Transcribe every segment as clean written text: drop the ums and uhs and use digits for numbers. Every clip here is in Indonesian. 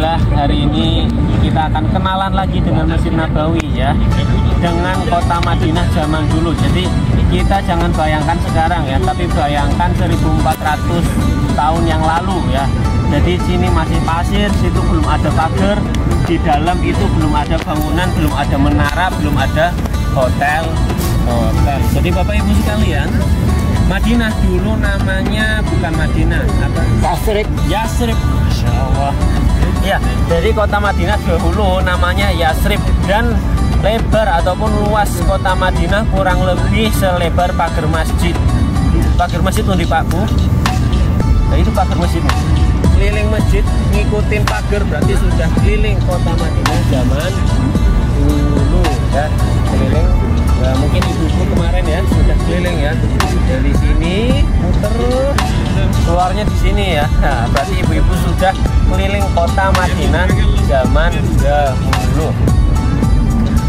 Alhamdulillah hari ini kita akan kenalan lagi dengan Masjid Nabawi ya, dengan kota Madinah zaman dulu. Jadi kita jangan bayangkan sekarang ya, tapi bayangkan 1400 tahun yang lalu ya. Jadi sini masih pasir, situ belum ada pagar, di dalam itu belum ada bangunan, belum ada menara, belum ada hotel. Jadi Bapak Ibu sekalian, Madinah dulu namanya bukan Madinah, apa? Yasrib. Masya Allah. Ya, jadi kota Madinah dahulu namanya Yasrib, dan lebar ataupun luas kota Madinah kurang lebih selebar pagar masjid. Pagar masjid tuh di Pak Bu. Nah, itu pagar masjidnya. Keliling masjid ngikutin pagar, berarti sudah keliling kota Madinah zaman dulu ya. Keliling. Nah, mungkin ibu-ibu kemarin ya sudah keliling ya, dari sini muter keluarnya di sini ya. Nah, berarti ibu-ibu sudah keliling kota Madinah zaman dahulu.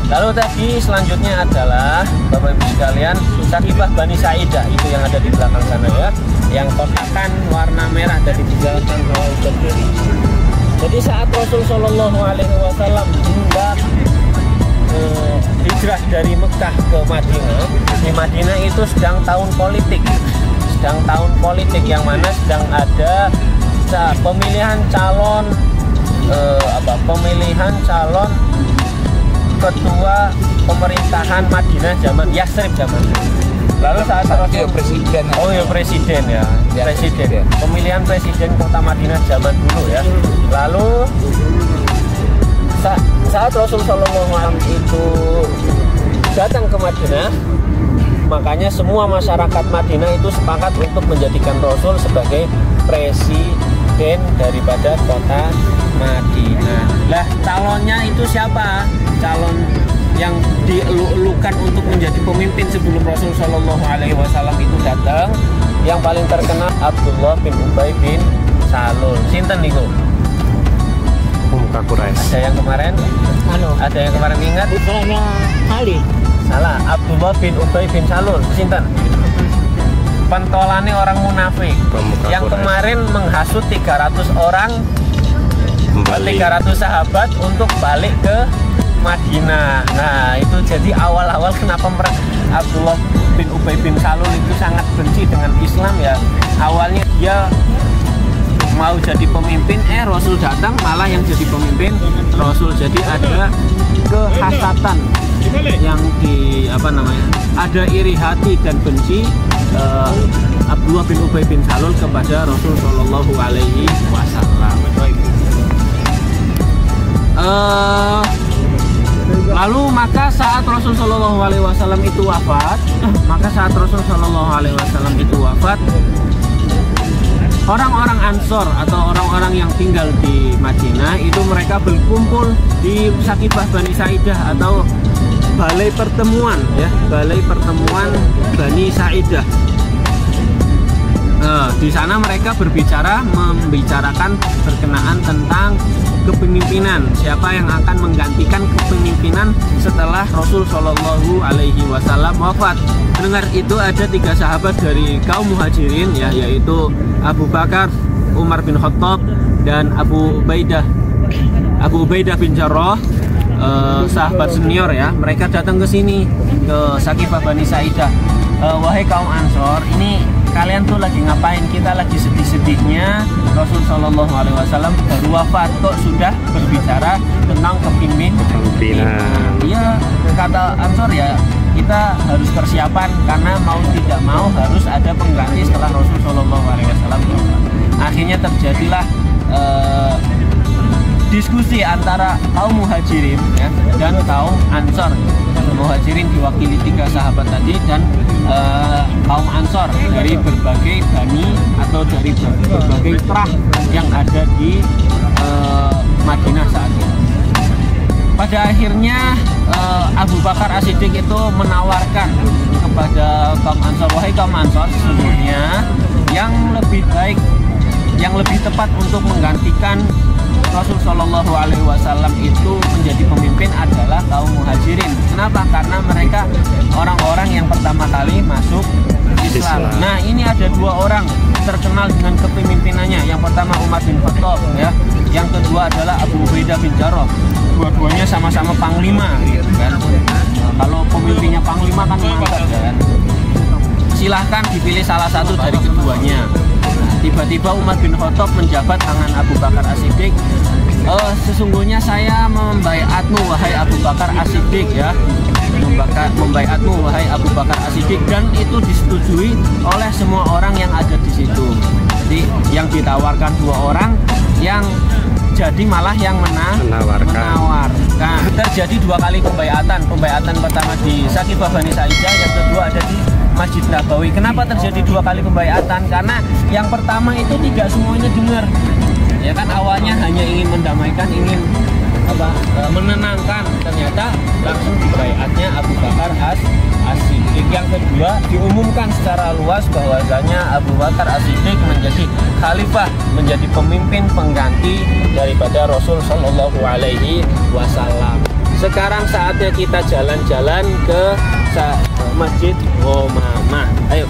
Lalu tadi selanjutnya adalah Bapak Ibu sekalian, Sakifah Bani Sa'idah, itu yang ada di belakang sana ya, yang kotakan warna merah dari dijalankan Rawal Berdiri. Jadi saat Rasul Shallallahu Alaihi Wasallam hendak hijrah dari Mekah ke Madinah, di Madinah itu sedang tahun politik, yang mana sedang ada pemilihan calon ketua pemerintahan Madinah zaman Yasrib zaman. Lalu saat Rasul presiden. Oh ya presiden ya, presiden. Pemilihan presiden kota Madinah zaman dulu ya. Lalu saat Rasul Shallallahu Alaihi Wasallam itu datang ke Madinah, makanya semua masyarakat Madinah itu sepakat untuk menjadikan Rasul sebagai presiden daripada kota Madinah. Lah calonnya itu siapa? Calon yang dielu-elukan untuk menjadi pemimpin sebelum Rasul Shallallahu Alaihi Wasallam itu datang, yang paling terkenal Abdullah bin Ubay bin Salul. Sinten niku? Ada yang kemarin? Ada yang kemarin ingat? Putranya Ali. Salah, Abdullah bin Ubay bin Salul. Sinten? Pentolannya orang munafik yang kemarin menghasut 300 orang, 300 sahabat untuk balik ke Madinah. Nah, itu jadi awal-awal kenapa Abdullah bin Ubay bin Salul itu sangat benci dengan Islam ya. Awalnya dia mau jadi pemimpin, Rasul datang malah yang jadi pemimpin Rasul. Jadi ada kehasatan yang ada iri hati dan benci Abdullah bin Ubay bin Salul kepada Rasul Shallallahu Alaihi Wasallam. Lalu maka saat Rasul Shallallahu Alaihi Wasallam itu wafat, orang-orang Ansor atau orang-orang yang tinggal di Madinah itu mereka berkumpul di Sakifah Bani Sa'idah atau balai pertemuan ya, balai pertemuan Bani Sa'idah. Di sana mereka membicarakan berkenaan tentang kepemimpinan, siapa yang akan menggantikan kepemimpinan setelah Rasul Shallallahu Alaihi Wasallam wafat. Mendengar itu ada 3 sahabat dari kaum muhajirin ya, yaitu Abu Bakar, Umar bin Khattab, dan Abu Ubaidah bin Jarrah, sahabat senior ya. Mereka datang ke sini, ke Sakifah Bani Sa'idah. Wahai kaum Ansor, ini kalian tuh lagi ngapain? Kita lagi sedih-sedihnya Rasul Shallallahu Alaihi Wasallam baru wafat, kok sudah berbicara tentang kepemimpinan. Iya, kata Ansor ya, kita harus persiapan karena mau tidak mau harus ada pengganti setelah Rasul Shallallahu Alaihi Wasallam. Akhirnya terjadilah diskusi antara kaum muhajirin ya, dan kaum Ansor. Muhajirin diwakili 3 sahabat tadi, dan kaum Ansor dari berbagai bani atau dari berbagai trah yang ada di Madinah saat itu. Pada akhirnya Abu Bakar As-Siddiq itu menawarkan kepada kaum Ansor, wahai kaum Ansor, sesungguhnya yang lebih baik, yang lebih tepat untuk menggantikan Rasul Shallallahu Alaihi Wasallam itu menjadi pemimpin adalah kaum muhajirin. Kenapa? Karena mereka orang-orang yang pertama kali masuk Islam. Nah, ini ada dua orang terkenal dengan kepemimpinannya. Yang pertama Umar bin Khattab ya. Yang kedua adalah Abu Ubaidah bin Jarrah. Dua-duanya sama-sama panglima kan. Kalau pemimpinnya panglima kan mantap kan. Silahkan dipilih salah satu dari keduanya. Tiba-tiba Umar bin Khattab menjabat tangan Abu Bakar As-Siddiq. Sesungguhnya saya membaiatmu wahai Abu Bakar As-Siddiq ya. Membaiatmu wahai Abu Bakar As-Siddiq, dan itu disetujui oleh semua orang yang ada di situ. Jadi yang ditawarkan dua orang, yang jadi malah yang menawarkan. Terjadi dua kali pembaiatan. Pembaiatan pertama di Saqifah Bani Sa'idah, yang kedua ada di Masjid Nabawi. Kenapa terjadi dua kali pembaiatan? Karena yang pertama itu tidak semuanya dengar. Ya kan, awalnya hanya ingin mendamaikan, ingin menenangkan, ternyata langsung dibaiatnya Abu Bakar As-Siddiq. Yang kedua, diumumkan secara luas bahwasanya Abu Bakar As-Siddiq menjadi khalifah, menjadi pemimpin pengganti daripada Rasul Shallallahu Alaihi Wasallam. Sekarang saatnya kita jalan-jalan ke Masjid Ghamamah. Ayo.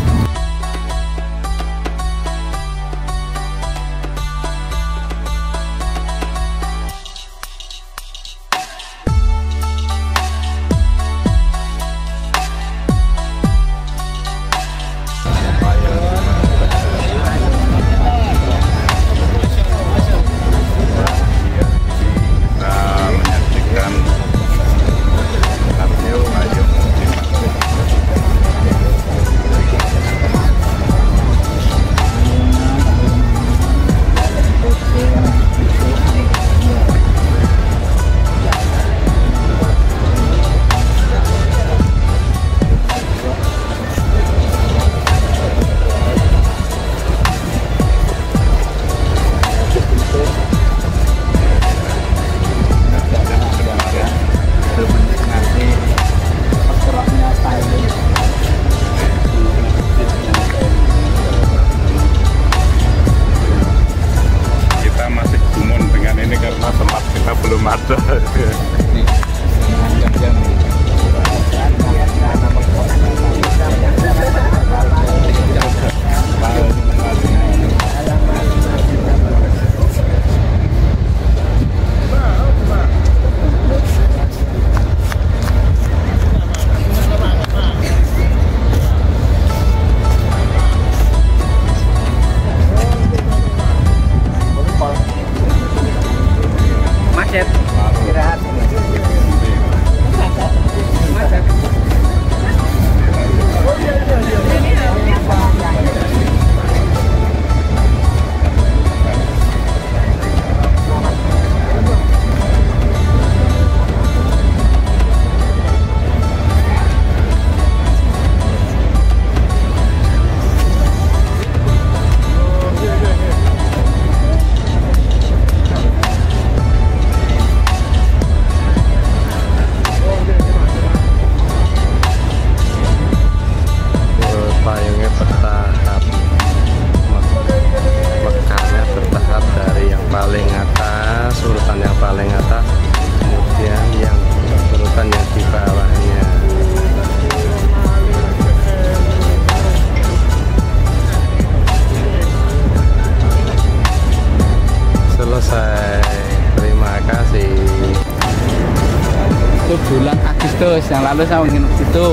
Bulan Agustus yang lalu saya nginep situ,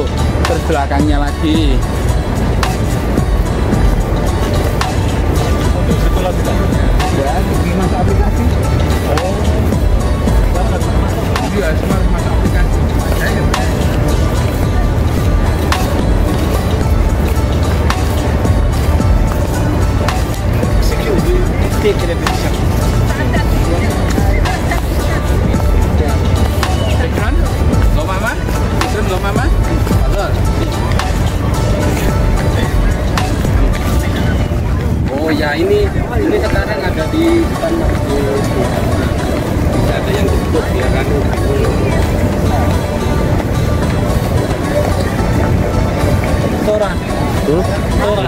terus belakangnya lagi. Ya, di masa aplikasi. Oh, iya, semua masa aplikasi. Oh ya, ini sekarang ada di depan masjid. Ada yang tutup ya kan. Tora.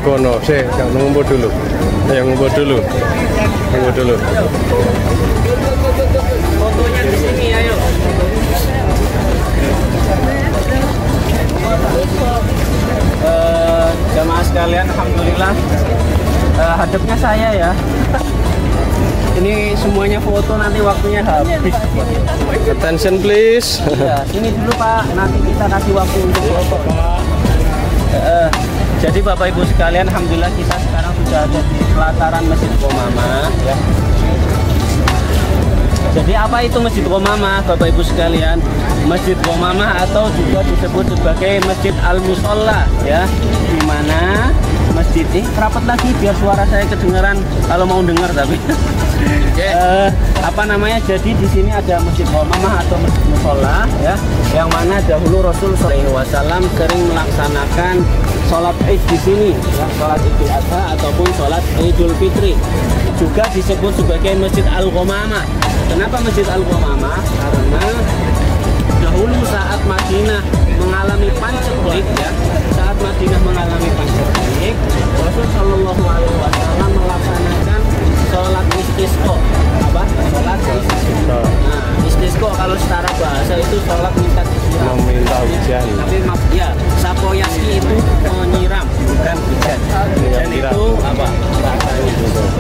Kono, saya ngumpul dulu. Ayo ngumpul dulu. Ngumpul dulu. Fotonya di sini, ayo. Jamaah sekalian. saya ya. Ini semuanya foto, nanti waktunya habis. Attention please. Ya, sini dulu Pak, nanti kita kasih waktu untuk foto Pak. Jadi Bapak Ibu sekalian, alhamdulillah kita sekarang sudah ada di pelataran Masjid Qomamah ya. Jadi apa itu Masjid Qomamah Bapak Ibu sekalian? Masjid Qomamah atau juga disebut sebagai Masjid Al-Musolla ya, di mana masjid ini rapat lagi biar suara saya kedengaran kalau mau dengar tapi apa namanya, jadi di sini ada Masjid Qomamah atau Masjid Musolla ya, yang mana dahulu Rasul SAW sering melaksanakan sholat Id di sini ya, sholat Idul Adha ataupun sholat Idul Fitri. Juga disebut sebagai Masjid Al-Qomamah. Kenapa Masjid Al-Qomamah? Karena dahulu saat Madinah mengalami panceklik ya, saat Madinah mengalami panceklik, Rasul Shallallahu Alaihi Wasallam melaksanakan sholat istisqa. Apa? Sholat istisqa. Nah, istisqa kalau secara bahasa itu sholat minta disiram. Meminta hujan. Tapi ya, sapoyaski itu menyiram, bukan hujan. Hujan itu apa?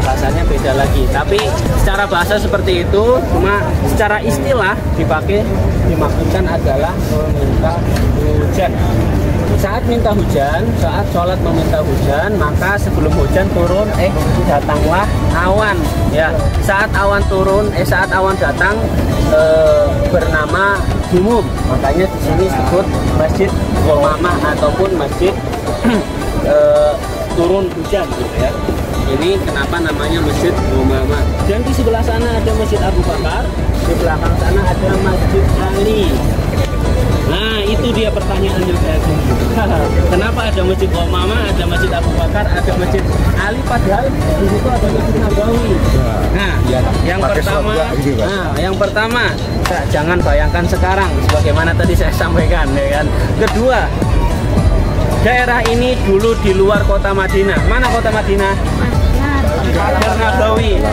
Rasanya beda lagi. Tapi secara bahasa seperti itu, cuma secara istilah dimaksudkan adalah meminta hujan. Saat minta hujan, saat sholat meminta hujan, maka sebelum hujan turun, datanglah awan. Ya, saat awan turun, saat awan datang, bernama Jumum. Makanya di sini disebut Masjid Qomamah ataupun Masjid turun hujan, gitu ya. Ini kenapa namanya Masjid Qomamah. Dan di sebelah sana ada Masjid Abu Bakar, di belakang sana ada Masjid Ali. Nah, itu dia pertanyaannya saya tunggu. Kenapa ada Masjid Qomamah, ada Masjid Abu Bakar, ada Masjid Ali, padahal di situ ada Masjid Nabawi. Nah, yang pertama, jangan bayangkan sekarang, sebagaimana tadi saya sampaikan, ya kan. Kedua, daerah ini dulu di luar kota Madinah. Mana kota Madinah? Hajar Nabawi.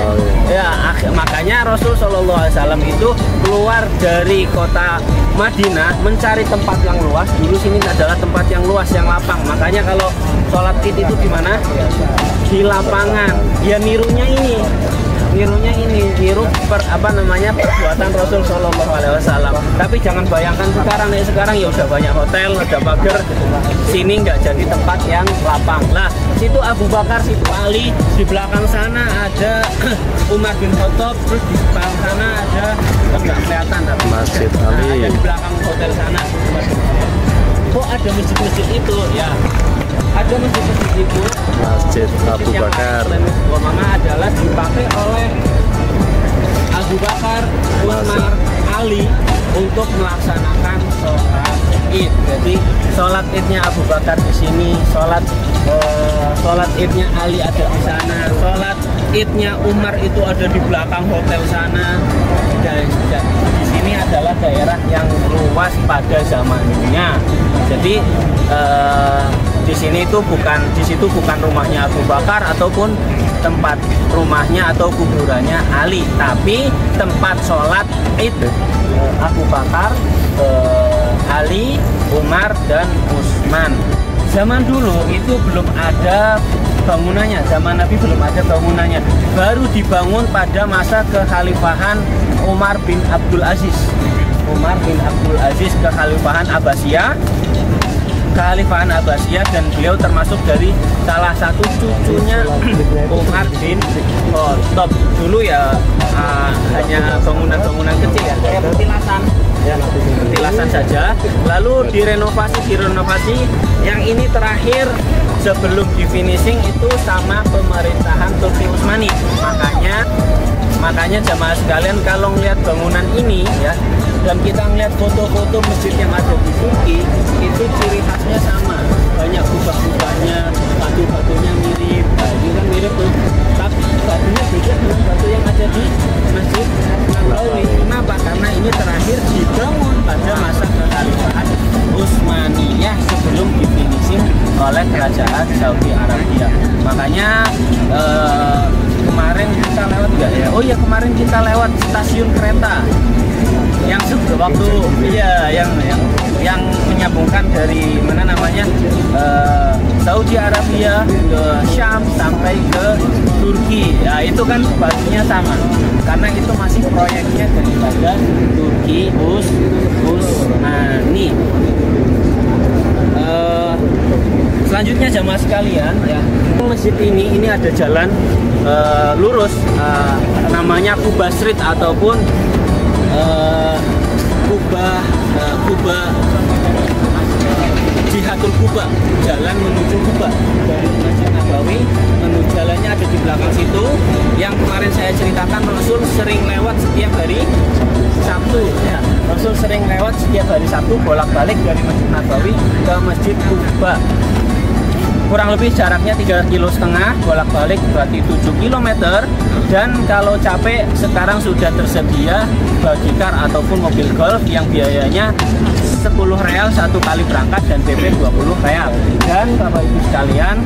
Ya, makanya Rasul Shallallahu Alaihi Wasallam itu keluar dari kota Madinah mencari tempat yang luas. Dulu sini adalah tempat yang luas, yang lapang. Makanya kalau sholat Id itu di mana? Di lapangan. Ya nirunya ini, niru perbuatan Rasul Shallallahu Alaihi Wasallam. Tapi jangan bayangkan sekarang ya udah banyak hotel, ada pagar. Sini nggak jadi tempat yang lapang. Lah, situ Abu Bakar, situ Ali, di belakang sana ada Umar bin Khattab, terus di belakang sana ada nggak kelihatan tapi Masjid Ali. Ada di belakang hotel sana. Kok ada masjid-masjid itu? Ya, ada masjid-masjid itu. Masjid Abu Bakar. Masjid Qomamah adalah dipakai oleh Abu Bakar, Umar, Ali untuk melaksanakan sholat Id. Jadi sholat Idnya Abu Bakar di sini, sholat Idnya Ali ada di sana, sholat Idnya Umar itu ada di belakang hotel sana. Dan di sini adalah daerah yang luas pada zamannya. Jadi di situ bukan rumahnya Abu Bakar ataupun tempat rumahnya atau kuburannya Ali, tapi tempat sholat Id Abu Bakar, Ali, Umar, dan Utsman. Zaman dulu itu belum ada bangunannya, zaman Nabi belum ada bangunannya, baru dibangun pada masa kekhalifahan Umar bin Abdul Aziz. Umar bin Abdul Aziz, kekhalifahan Abbasiyah, dan beliau termasuk dari salah satu cucunya Umar bin Khattab. Dulu ya hanya bangunan-bangunan kecil ya, kayak petilasan saja. Lalu direnovasi. Yang ini terakhir sebelum di finishing itu sama pemerintahan Turki Utsmani. Makanya jamaah sekalian kalau ngelihat bangunan ini ya, dan kita ngelihat foto-foto masjid yang ada di Turki, itu ciri khasnya sama, banyak kubah-kubahnya, batu-batunya mirip. Nah, ini kan mirip tuh, tapi batunya beda dengan batu yang ada di Masjid Nabawi. Kenapa? Karena ini terakhir dibangun pada masa kekhalifahan Utsmaniyah sebelum difinishing oleh kerajaan Saudi Arabia. Makanya kemarin kita lewat nggak ya? Oh iya, kemarin kita lewat stasiun kereta. yang waktu iya yang menyambungkan dari mana namanya Saudi Arabia ke Syam sampai ke Turki. Ya itu kan batunya sama karena itu masih proyeknya daripada Turki Usmani. Selanjutnya jamaah sekalian ya, masjid ini ada jalan lurus namanya Quba Street ataupun Quba Jihatul Quba, jalan menuju Quba dari Masjid Nabawi menuju jalannya ada di belakang situ. Yang kemarin saya ceritakan Rasul sering lewat setiap hari Sabtu ya. Rasul sering lewat setiap hari Sabtu bolak-balik dari Masjid Nabawi ke Masjid Quba. Kurang lebih jaraknya 3,5 km bolak-balik berarti 7 km. Dan kalau capek sekarang sudah tersedia bagicar ataupun mobil golf yang biayanya 10 real satu kali berangkat dan PP 20 real. Dan Bapak Ibu sekalian,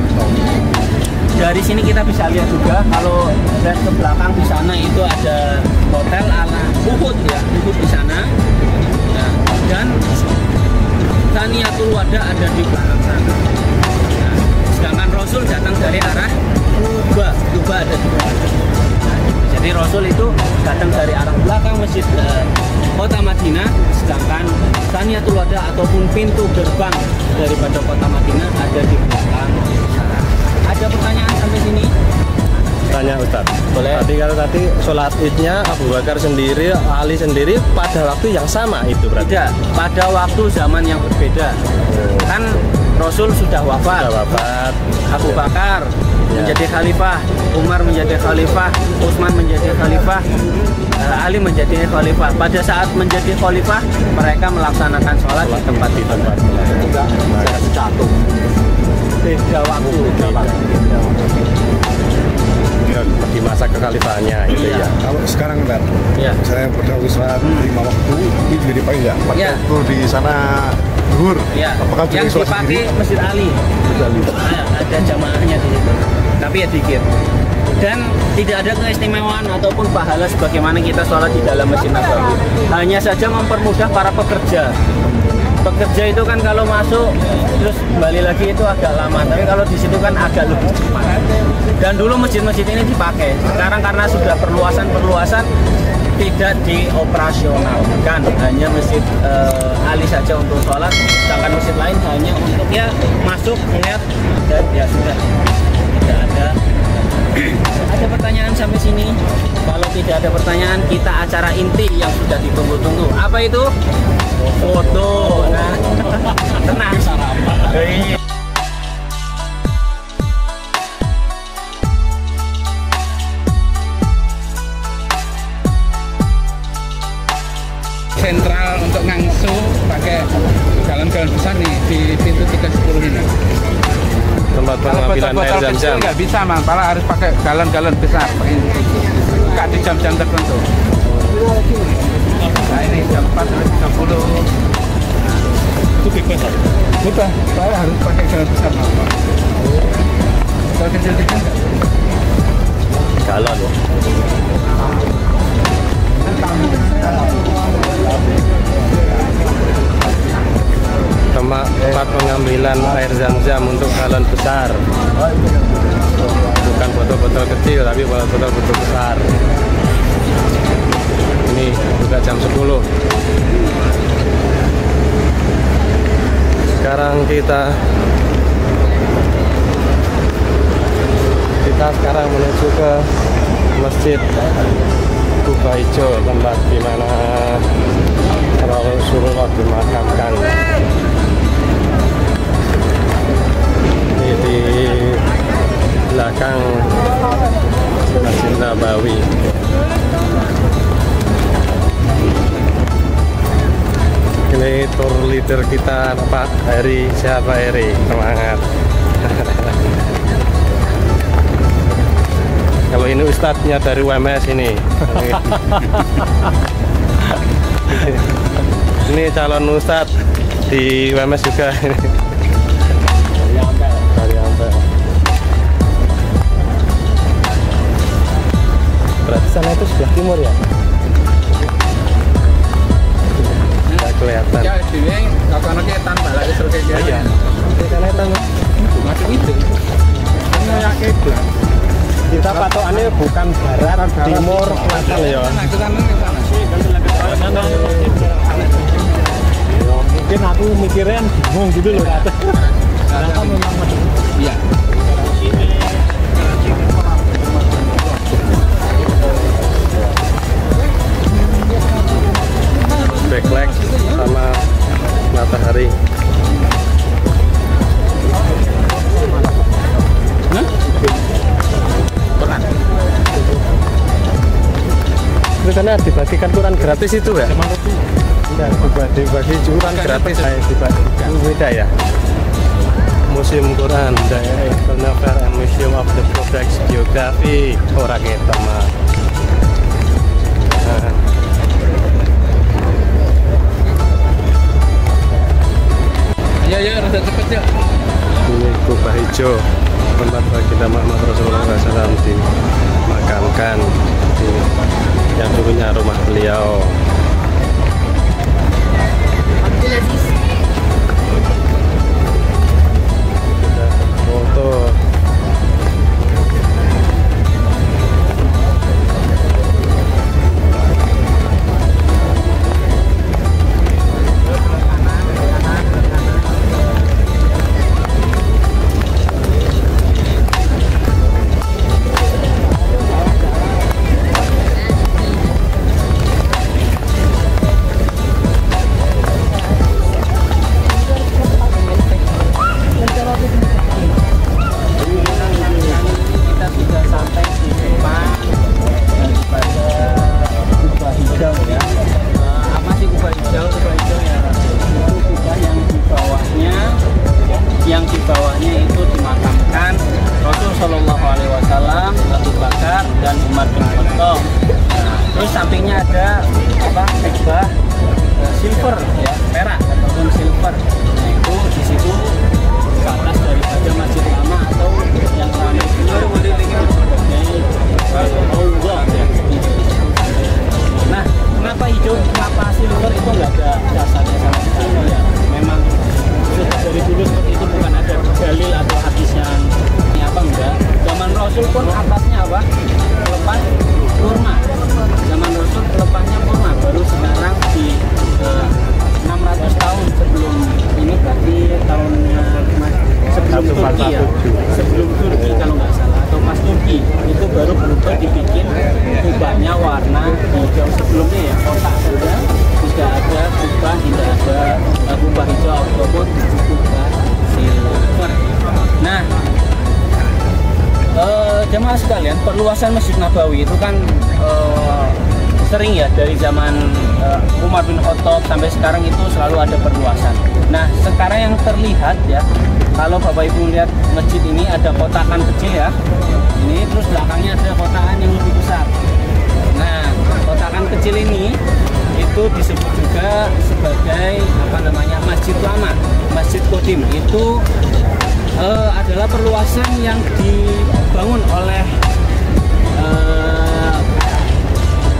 dari sini kita bisa lihat juga kalau lihat ke belakang di sana itu ada hotel ala Uhud ya, Uhud di sana. Nah, dan Thaniyatul Wada ada di belakang sana. Sedangkan Rasul datang dari arah Quba ada di belakang. Jadi Rasul itu datang dari arah belakang masjid kota Madinah, sedangkan Thaniyatul Wada ataupun pintu gerbang daripada kota Madinah ada di belakang. Ada pertanyaan sampai sini? Tanya Ustaz. Boleh. Tadi sholat idnya Abu Bakar sendiri, Ali sendiri pada waktu yang sama itu berarti? Tidak, pada waktu zaman yang berbeda. Kan Rasul sudah wafat. Abu Bakar menjadi khalifah, Umar menjadi khalifah, Utsman menjadi khalifah, Ali menjadi khalifah. Pada saat menjadi khalifah, mereka melaksanakan sholat di tempat itu. Enggak jatuh. Beda waktu. Di masa kekhalifahannya itu ya. Kalau sekarang kan, saya pada sholat 5 waktu itu jadi pakai nggak? Pakai waktu di sana zuhur. Ya. Apakah yang dipakai Masjid Ali? Ada jamaahnya di situ. Tapi ya dikit. Dan tidak ada keistimewaan ataupun pahala sebagaimana kita sholat di dalam Masjid Nabawi. Hanya saja mempermudah para pekerja. Pekerja itu kan kalau masuk terus kembali lagi itu agak lama, tapi kalau di situ kan agak lebih cepat. Dan dulu masjid-masjid ini dipakai. Sekarang karena sudah perluasan tidak dioperasionalkan, hanya masjid Ali saja untuk sholat, sedangkan masjid lain hanya untuk ya masuk melihat dan ya sudah, tidak ada. Ada pertanyaan sampai sini? Kalau tidak ada pertanyaan, kita acara inti yang sudah ditunggu-tunggu. Apa itu? Foto. Nah, tenang. Sentral untuk ngangsu pakai galon-galon besar nih di pintu 310 ini. Tempat pengambilan air Zam-Zam nggak bisa, malah harus pakai galon-galon besar. Buka di jam-jam tertentu. Nah ini jam 4 sampai 30. Itu bebas. Bebas, saya harus pakai galon besar. Kalau kecil-kecil nggak? galon. Tempat pengambilan air Zam-Zam untuk galon besar, bukan botol-botol kecil tapi botol-botol besar. Ini buka jam 10. Sekarang kita sekarang menuju ke Masjid Quba Hijau, tempat di mana Rasulullah dimakamkan. Ini di belakang Masjid Nabawi. Ini tour leader kita Pak Heri. Siapa Heri? Semangat. Kalau ini ustadznya dari WMS ini. Ini calon ustadz di WMS juga. Dari Ampel. Berarti sana itu sebelah timur ya? dhewe kono ki tanpa lagi seru kayak Iya. Karena itu macam itu. Kita patokannya bukan barat, timur, selatan ya. Ke sana. Mungkin aku mikirnya bingung gitu loh. Ternyata memang Iya. backlight sama matahari. Quran. Itu karena dibagikan Quran gratis itu ya? Enggak, dibagi Quran gratis saya dibagikan. Beda ya? Museum Quran, the International Fair and Museum of the Prophet Geography. Orang kita mah. Ya, rada cepet ya. Ini kubah hijau, tempat baginda Muhammad Rasulullah SAW dimakamkan di yang dulunya rumah beliau. Foto. kita sudah sampai di depan daripada kubah hijau ya. Apa sih kubah hijau? Kubah hijau ya itu kubah yang di bawahnya itu dimakamkan Rasul Shallallahu Alaihi Wasallam, Abu Bakar dan Umar bin Khattab. Nah, terus sampingnya ada apa? Kubah silver ya, perak ataupun silver. Nah, itu di situ ke atas daripada masjid lama atau yang ramai sebagai Allah ya. Nah, kenapa hijau, kenapa silver itu nggak ada dasarnya sama sekali ya? Memang sudah dari dulu seperti itu, bukan ada dalil atau hadis yang ini apa enggak. Zaman Rasul pun atasnya apa? Lepas kurma. Zaman Rasul lepasnya kurma, baru sekarang di 600 tahun sebelum ini, berarti tahunnya sebelum Turki ya, sebelum Turki kalau nggak salah, atau pas Turki itu baru berubah dibikin kubahnya warna hijau. Sebelumnya ya kotak saja, tidak ada kubah, tidak ada kubah hijau ataupun kubah silver. Nah, jemaah sekalian, perluasan Masjid Nabawi itu kan sering ya dari zaman Umar bin Khattab sampai sekarang itu selalu ada perluasan. Nah, sekarang yang terlihat ya, kalau Bapak Ibu lihat masjid ini ada kotakan kecil ya, ini terus belakangnya ada kotakan yang lebih besar. Nah, kotakan kecil ini itu disebut juga sebagai apa namanya, masjid lama, masjid Qadim. Itu adalah perluasan yang dibangun oleh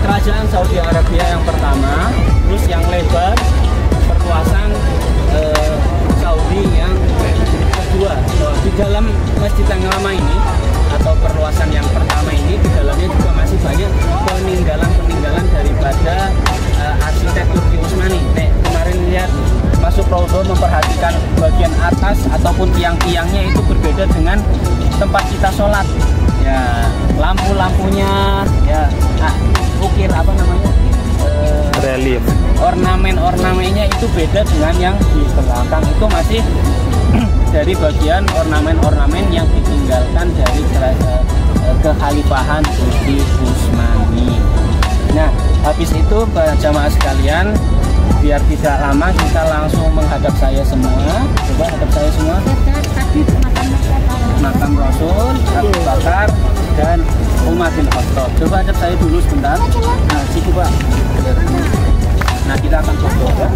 kerajaan Saudi Arabia yang pertama, terus yang lebar perluasan Saudi yang kedua. Di dalam masjid yang lama ini atau perluasan yang pertama ini, di dalamnya juga masih banyak peninggalan-peninggalan daripada arsitek Turki Utsmani. Nih, kemarin lihat masuk Raudhah, memperhatikan bagian atas ataupun tiang-tiangnya itu berbeda dengan tempat kita sholat. Ya, lampu-lampunya ya, ukir apa namanya, Relief. ornamen-ornamennya itu beda dengan yang di belakang. Itu masih dari bagian ornamen-ornamen yang ditinggalkan dari kekhalifahan Turki Utsmani. Nah, habis itu jamaah sekalian, biar tidak lama kita langsung menghadap saya semua. Coba hadap saya semua. Makam Rasul, Abu Bakar dan Umar bin Khattab. Coba hadap saya dulu sebentar. Nah, situ Pak. Nah, kita akan foto ya.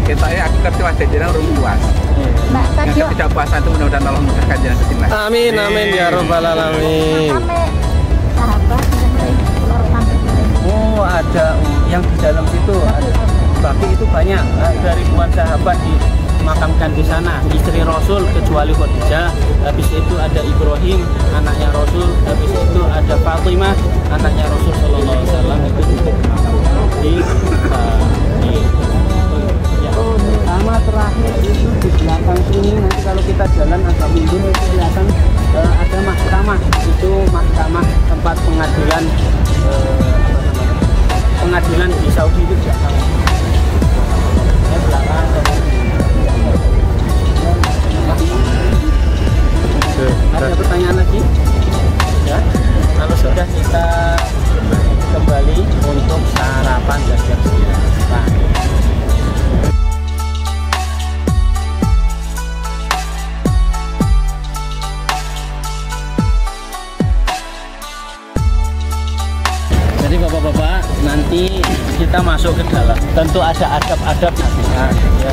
Kita ya aku kerja wajah jenang urung puas. Yang ketidakpuasan itu mudah-mudahan Allah mudahkan jenang setindak. Amin amin ya rabbal alamin. yang di dalam situ. Baki itu banyak, ada ribuan sahabat dimakamkan di sana. Istri Rasul kecuali Khadijah, habis itu ada Ibrahim anaknya Rasul, habis itu ada Fatimah anaknya Rasul Shallallahu Alaihi Wasallam, itu juga dimakamkan di ya. Sama terakhir itu di belakang sini, nanti kalau kita jalan agak mundur itu kelihatan ada mahkamah, itu mahkamah tempat pengadilan pengadilan di Saudi itu belakang. Ada pertanyaan lagi? Ya. Kalau sudah kita kembali untuk sarapan dan siap-siap. Jadi bapak-bapak, nanti kita masuk ke dalam. Tentu ada adab-adab. Nah, ya.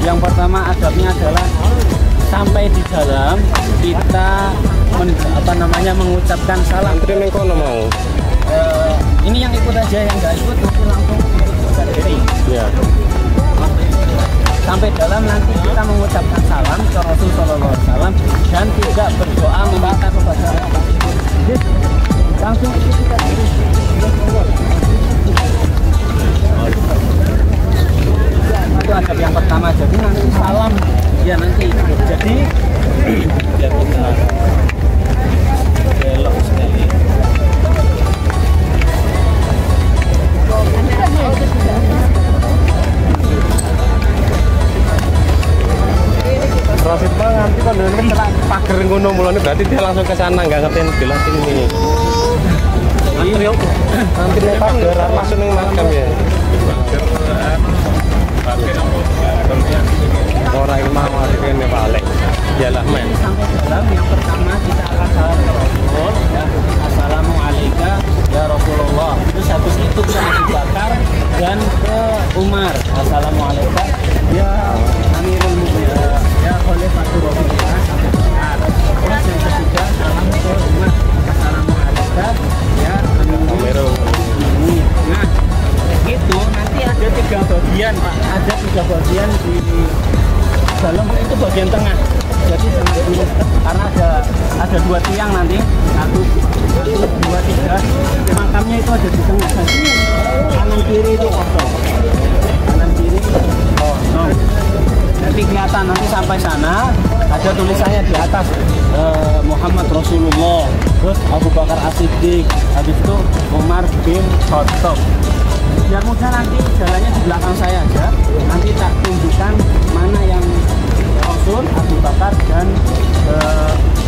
Yang pertama adabnya adalah sampai di dalam kita mengucapkan salam. Antri mengkono mau. Ini yang ikut aja, yang nggak ikut nanti langsung ikut diri. Ya. Sampai dalam nanti kita mengucapkan salam ke Rasul Sallallahu Alaihi Wasallam dan tidak berdoa meminta kepada Allah. Langsung kita diri. Itu adab yang pertama. Jadi nanti salam ya nanti. Jadi biar kita belok sekali. Rasid bang, nanti kan ini kena pagar ngono mulane berarti dia langsung ke sana nggak ngertiin gelas ini. Antri yuk, nanti nih pagar langsung nih makam ya. Orang yang mau ini balik, jalan men. Sampai dalam yang pertama kita akan salam ke Rasul, ya. Assalamualaikum ya Rasulullah. Terus habis itu ke Abu Bakar dan ke Umar. Assalamualaikum ya Amirul Mukminin, ya Khalifatul Rasulullah. Terus yang ketiga salam ke Umar. Assalamualaikum ya Amirul Mukminin. Nah, itu nanti ada 3 bagian Pak. Ada 3 bagian di dalam itu bagian tengah. Jadi jangan dulu karena ada 2 tiang nanti. 1, 2, 3. Makamnya itu ada di tengah. Kanan kiri itu kosong. Kanan kiri kosong. Nanti kelihatan nanti sampai sana ada tulisannya di atas Muhammad Rasulullah, terus Abu Bakar As-Siddiq, habis itu Umar bin Khattab. Biar mudah nanti jalannya di belakang saya aja. Nanti tak tunjukkan mana yang Rasul, Abu Bakar dan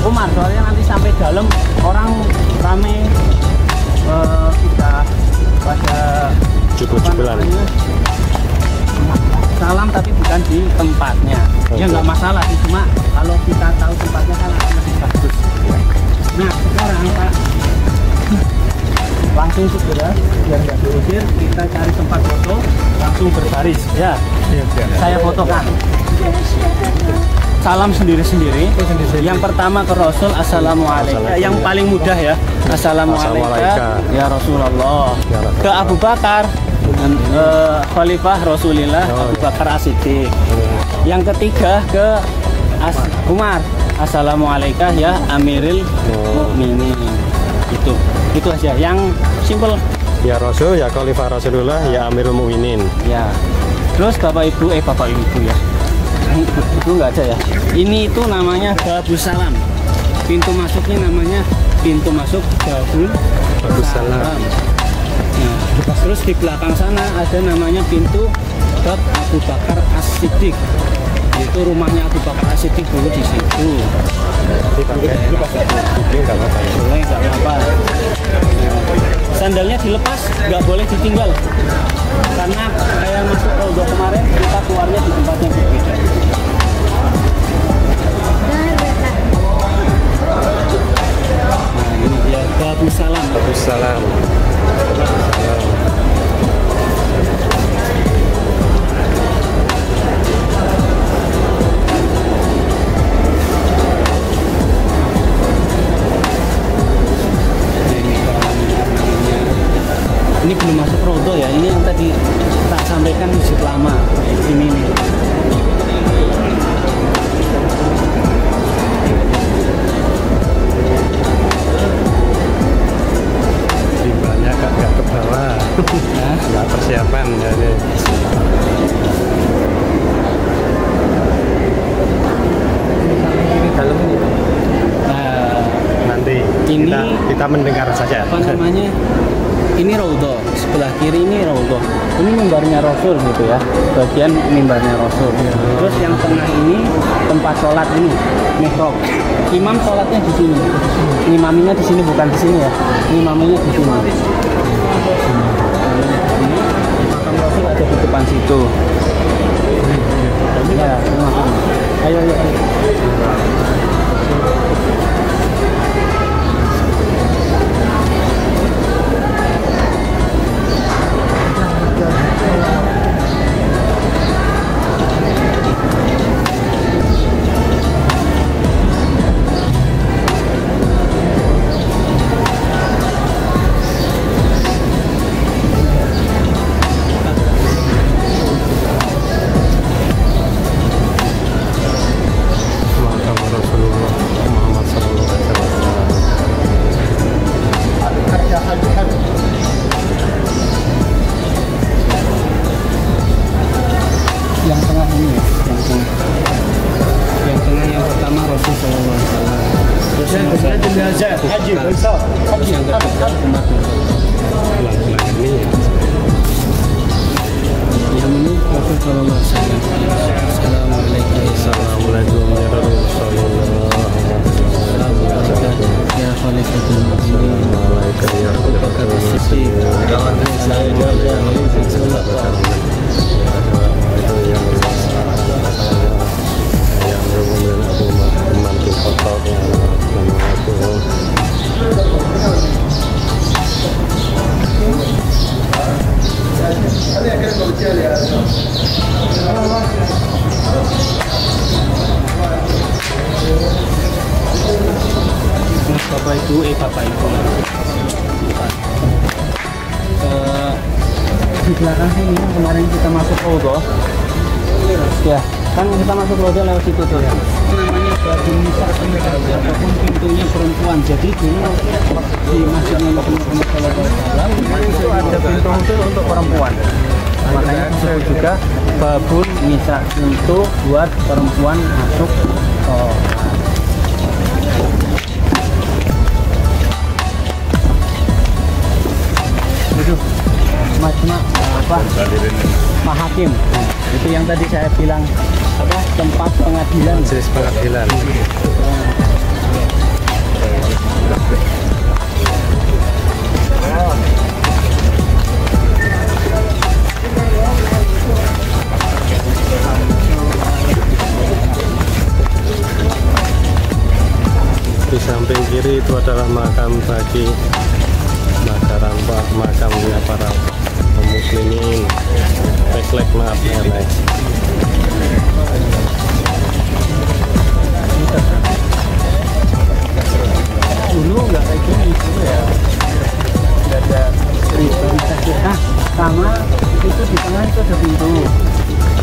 Umar. Soalnya nanti sampai dalam orang rame sudah pada Jubel-jubelan. Salam tapi bukan di tempatnya. Ya nggak masalah sih, cuma kalau kita tahu tempatnya kan akan lebih bagus. Nah sekarang Pak, langsung segera biar nggak diusir, kita cari tempat foto, langsung berbaris ya. Saya fotokan. Salam sendiri-sendiri. Yang pertama ke Rasul, Assalamualaikum. Yang paling mudah ya, Assalamualaikum ya Rasulullah. Ke Abu Bakar, Khalifah Rasulillah, Abu Bakar As-Siddiq. Yang ketiga ke Umar, Assalamualaikum ya Amiril Mukminin. Itu aja yang simple. Ya Rasul, ya Khalifah Rasulullah, ya Amirul Mukminin. Ya. Terus Bapak Ibu ya. Itu nggak ada ya. Ini itu namanya Babus Salam. Pintu masuknya namanya pintu masuk Babus Salam. Nah, terus di belakang sana ada namanya pintu Bab Abu Bakar As-Siddiq. Itu rumahnya Abu Bakar As-Siddiq dulu di situ. Boleh, nggak apa-apa. Sandalnya dilepas, nggak boleh ditinggal. Karena kayak masuk roda kemarin, kita keluarnya di tempat yang berbeda. Nah ini dia Babus Salam. Babus Salam. Ini belum masuk Rodo ya. Ini yang tadi tak sampaikan masjid lama. Ini nih. Timbanya agak ke bawah. Nggak persiapan jadi. Ini dalam ini. Nah, Nanti Ini- kita mendengar saja. apa namanya? Ini Rodo, sebelah kiri ini Rodo. Ini mimbarnya Rasul gitu ya, bagian mimbarnya Rasul. Terus yang tengah ini tempat sholat ini, mihrab. Imam sholatnya di sini. Ngimaminya di sini, bukan di sini ya. Ngimaminya di sini. Ini makam Rasul ada di depan situ. Ya, makam. Ayo, ayo, ayo. Makam Rasulullah Muhammad sallallahu alaihi wasallam. Yang tengah ini ya, yang tengah. Yang tengah yang pertama Rasul Sallallahu Alaihi Wasallam. Terus yang kedua Terus yang ketiga umat Rasul. Tulang-tulang ini Yang ini Rasul Sallallahu Alaihi Wasallam. Assalamualaikum. Assalamualaikum ya Rasulullah. Ya Khalifatul Muslimin. Assalamualaikum ya Bakar Siddiq. Bapak Ibu, Bapak Ibu. Di belakang sini yang kemarin kita masuk Rodo. Ya, kan kita masuk Rodo lewat situ tuh ya. Namanya Babu Nisa ataupun pintunya perempuan. Jadi dulu di masjidnya Muhammad SAW itu ada pintu khusus untuk perempuan. Makanya disebut juga Babun Nisa, pintu buat perempuan masuk. Oh. Itu majma apa? Mahakim. Itu yang tadi saya bilang apa? Tempat pengadilan. Majelis pengadilan. Di samping kiri itu adalah makam bagi makamnya para muslimin. Refleks maaf ya guys. Dulu nggak kayak gini dulu ya. Nggak ada cerita. Sama itu di tengah itu ada pintu.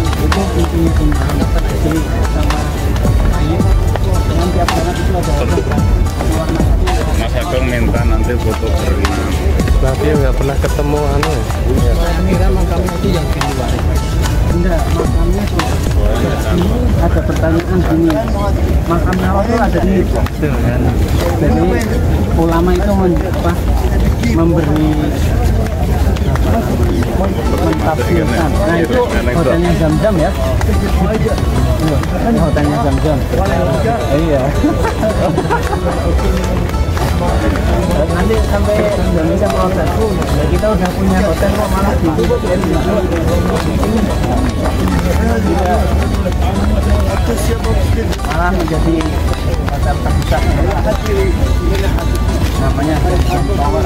Itu pintunya Imam. Jadi sama air dengan tiap banget itu ada warna satu. Mas Agung minta nanti foto berenang. Tapi nggak pernah ketemu anu. Saya kira makamnya itu yang di luar. Enggak, makamnya tuh. Ini ada pertanyaan gini. Makamnya Rasul ada di situ kan. Jadi ulama itu memberi mentafsirkan. Nah itu hotelnya Zam-Zam ya. Kan hotelnya Zam-Zam. Iya. Nanti sampai Indonesia protes, kita udah punya hotel kok malah ditutup ya. Malah menjadi hotel terbesar namanya Tower.